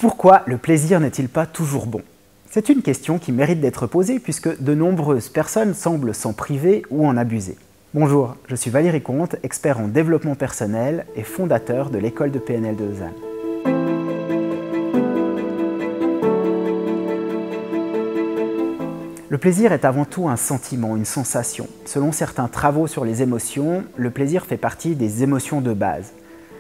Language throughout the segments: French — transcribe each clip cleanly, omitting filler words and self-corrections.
Pourquoi le plaisir n'est-il pas toujours bon? C'est une question qui mérite d'être posée puisque de nombreuses personnes semblent s'en priver ou en abuser. Bonjour, je suis Valérie Comte, expert en développement personnel et fondateur de l'école de PNL de Lausanne. Le plaisir est avant tout un sentiment, une sensation. Selon certains travaux sur les émotions, le plaisir fait partie des émotions de base.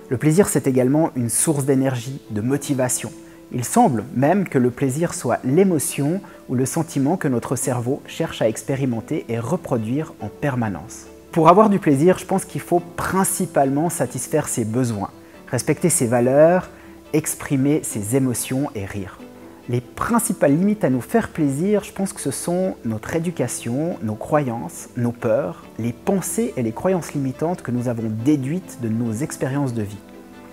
Le plaisir, c'est également une source d'énergie, de motivation. Il semble même que le plaisir soit l'émotion ou le sentiment que notre cerveau cherche à expérimenter et reproduire en permanence. Pour avoir du plaisir, je pense qu'il faut principalement satisfaire ses besoins, respecter ses valeurs, exprimer ses émotions et rire. Les principales limites à nous faire plaisir, je pense que ce sont notre éducation, nos croyances, nos peurs, les pensées et les croyances limitantes que nous avons déduites de nos expériences de vie.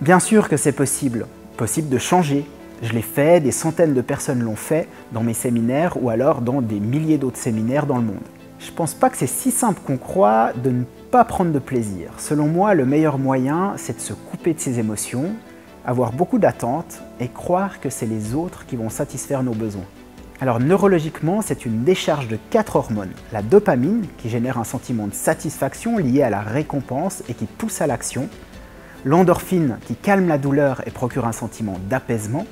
Bien sûr que c'est possible de changer. Je l'ai fait, des centaines de personnes l'ont fait dans mes séminaires ou alors dans des milliers d'autres séminaires dans le monde. Je ne pense pas que c'est si simple qu'on croit de ne pas prendre de plaisir. Selon moi, le meilleur moyen, c'est de se couper de ses émotions, avoir beaucoup d'attentes et croire que c'est les autres qui vont satisfaire nos besoins. Alors neurologiquement, c'est une décharge de 4 hormones. La dopamine, qui génère un sentiment de satisfaction lié à la récompense et qui pousse à l'action. L'endorphine, qui calme la douleur et procure un sentiment d'apaisement.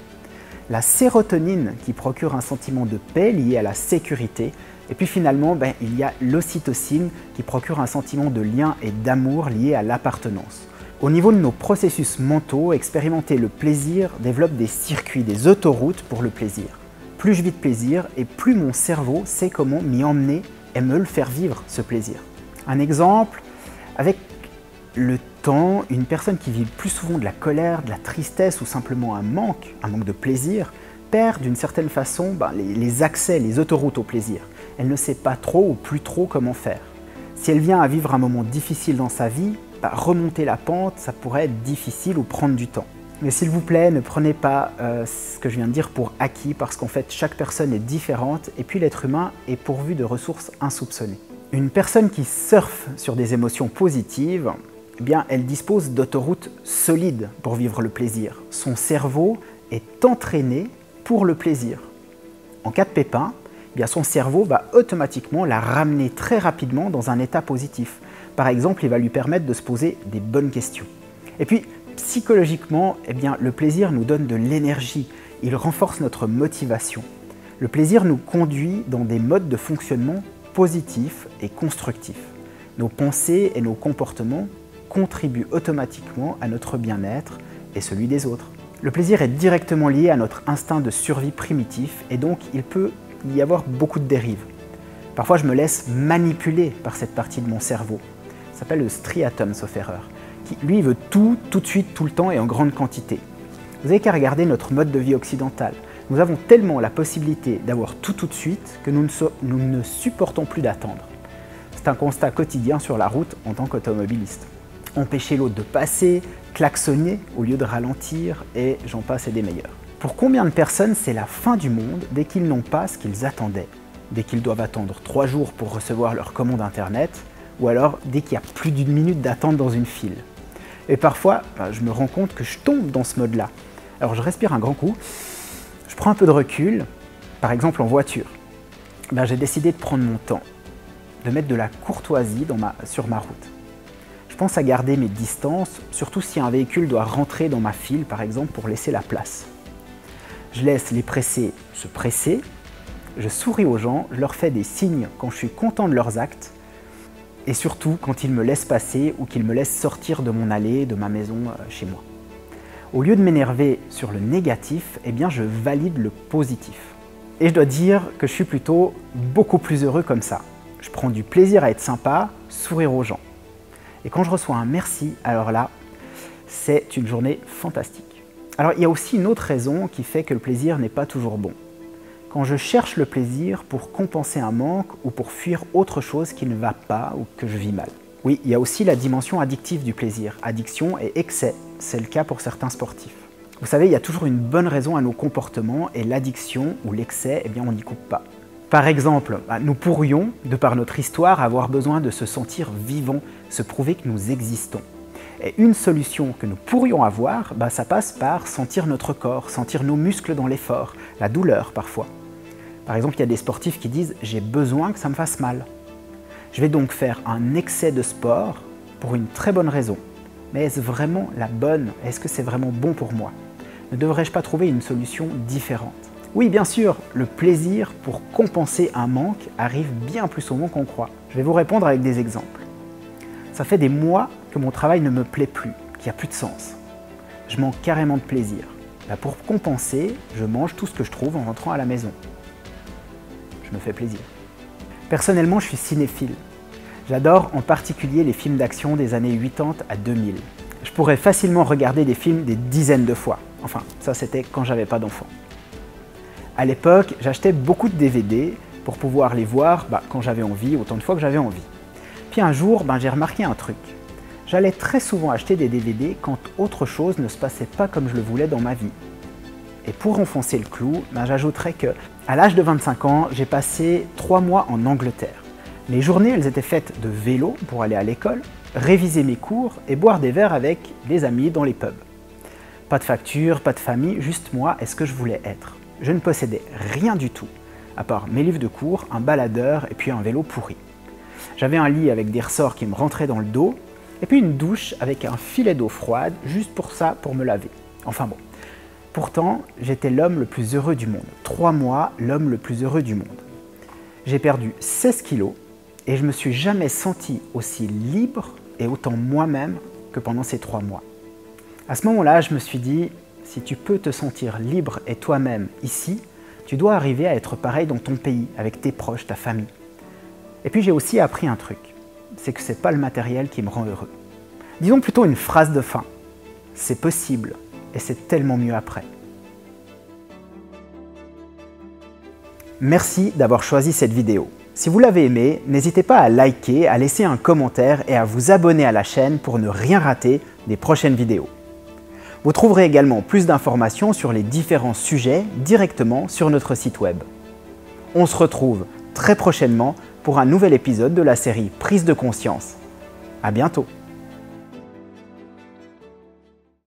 La sérotonine, qui procure un sentiment de paix lié à la sécurité. Et puis finalement, il y a l'ocytocine, qui procure un sentiment de lien et d'amour lié à l'appartenance. Au niveau de nos processus mentaux, expérimenter le plaisir développe des circuits, des autoroutes pour le plaisir. Plus je vis de plaisir et plus mon cerveau sait comment m'y emmener et me le faire vivre, ce plaisir. Un exemple, avec le temps, une personne qui vit plus souvent de la colère, de la tristesse ou simplement un manque de plaisir, perd d'une certaine façon les accès, les autoroutes au plaisir. Elle ne sait pas trop ou plus trop comment faire. Si elle vient à vivre un moment difficile dans sa vie, remonter la pente, ça pourrait être difficile ou prendre du temps. Mais s'il vous plaît, ne prenez pas ce que je viens de dire pour acquis parce qu'en fait, chaque personne est différente et puis l'être humain est pourvu de ressources insoupçonnées. Une personne qui surfe sur des émotions positives, elle dispose d'autoroutes solides pour vivre le plaisir. Son cerveau est entraîné pour le plaisir. En cas de pépin, son cerveau va automatiquement la ramener très rapidement dans un état positif. Par exemple, il va lui permettre de se poser des bonnes questions. Et puis, psychologiquement, le plaisir nous donne de l'énergie. Il renforce notre motivation. Le plaisir nous conduit dans des modes de fonctionnement positifs et constructifs. Nos pensées et nos comportements contribuent automatiquement à notre bien-être et celui des autres. Le plaisir est directement lié à notre instinct de survie primitif et donc il peut y avoir beaucoup de dérives. Parfois, je me laisse manipuler par cette partie de mon cerveau. Ça s'appelle le striatum, sauf erreur, qui lui veut tout de suite, tout le temps et en grande quantité. Vous n'avez qu'à regarder notre mode de vie occidental. Nous avons tellement la possibilité d'avoir tout de suite que nous ne supportons plus d'attendre. C'est un constat quotidien sur la route en tant qu'automobiliste. Empêcher l'autre de passer, klaxonner au lieu de ralentir et j'en passe et des meilleurs. Pour combien de personnes c'est la fin du monde dès qu'ils n'ont pas ce qu'ils attendaient? Dès qu'ils doivent attendre 3 jours pour recevoir leur commande internet ou alors dès qu'il y a plus d'1 minute d'attente dans une file. Et parfois, je me rends compte que je tombe dans ce mode-là. Alors je respire un grand coup, je prends un peu de recul, par exemple en voiture. J'ai décidé de prendre mon temps, de mettre de la courtoisie sur ma route. Je pense à garder mes distances, surtout si un véhicule doit rentrer dans ma file, par exemple, pour laisser la place. Je laisse les pressés se presser, je souris aux gens, je leur fais des signes quand je suis content de leurs actes, et surtout quand ils me laissent passer ou qu'ils me laissent sortir de mon allée, de ma maison, chez moi. Au lieu de m'énerver sur le négatif, je valide le positif. Et je dois dire que je suis plutôt beaucoup plus heureux comme ça. Je prends du plaisir à être sympa, sourire aux gens. Et quand je reçois un merci, alors là, c'est une journée fantastique. Alors il y a aussi une autre raison qui fait que le plaisir n'est pas toujours bon. Quand je cherche le plaisir pour compenser un manque ou pour fuir autre chose qui ne va pas ou que je vis mal. Oui, il y a aussi la dimension addictive du plaisir. Addiction et excès, c'est le cas pour certains sportifs. Vous savez, il y a toujours une bonne raison à nos comportements et l'addiction ou l'excès, on n'y coupe pas. Par exemple, nous pourrions, de par notre histoire, avoir besoin de se sentir vivants, se prouver que nous existons. Et une solution que nous pourrions avoir, ça passe par sentir notre corps, sentir nos muscles dans l'effort, la douleur parfois. Par exemple, il y a des sportifs qui disent « j'ai besoin que ça me fasse mal ». Je vais donc faire un excès de sport pour une très bonne raison. Mais est-ce vraiment la bonne? Est-ce que c'est vraiment bon pour moi? Ne devrais-je pas trouver une solution différente? Oui, bien sûr, le plaisir pour compenser un manque arrive bien plus souvent qu'on croit. Je vais vous répondre avec des exemples. Ça fait des mois que mon travail ne me plaît plus, qu'il n'y a plus de sens. Je manque carrément de plaisir. Pour compenser, je mange tout ce que je trouve en rentrant à la maison. Je me fais plaisir. Personnellement, je suis cinéphile. J'adore en particulier les films d'action des années 80 à 2000. Je pourrais facilement regarder des films des dizaines de fois. Enfin, ça c'était quand j'avais pas d'enfant. À l'époque, j'achetais beaucoup de DVD pour pouvoir les voir quand j'avais envie, autant de fois que j'avais envie. Puis un jour, j'ai remarqué un truc. J'allais très souvent acheter des DVD quand autre chose ne se passait pas comme je le voulais dans ma vie. Et pour enfoncer le clou, j'ajouterais que, à l'âge de 25 ans, j'ai passé 3 mois en Angleterre. Les journées, elles étaient faites de vélo pour aller à l'école, réviser mes cours et boire des verres avec des amis dans les pubs. Pas de facture, pas de famille, juste moi et ce que je voulais être. Je ne possédais rien du tout, à part mes livres de cours, un baladeur et puis un vélo pourri. J'avais un lit avec des ressorts qui me rentraient dans le dos, et puis une douche avec un filet d'eau froide, juste pour ça, pour me laver. Enfin bon. Pourtant, j'étais l'homme le plus heureux du monde. 3 mois, l'homme le plus heureux du monde. J'ai perdu 16 kilos et je me suis jamais senti aussi libre et autant moi-même que pendant ces 3 mois. À ce moment-là, je me suis dit, si tu peux te sentir libre et toi-même ici, tu dois arriver à être pareil dans ton pays, avec tes proches, ta famille. Et puis j'ai aussi appris un truc, c'est que c'est pas le matériel qui me rend heureux. Disons plutôt une phrase de fin. C'est possible et c'est tellement mieux après. Merci d'avoir choisi cette vidéo. Si vous l'avez aimée, n'hésitez pas à liker, à laisser un commentaire et à vous abonner à la chaîne pour ne rien rater des prochaines vidéos. Vous trouverez également plus d'informations sur les différents sujets directement sur notre site web. On se retrouve très prochainement pour un nouvel épisode de la série Prise de conscience. À bientôt!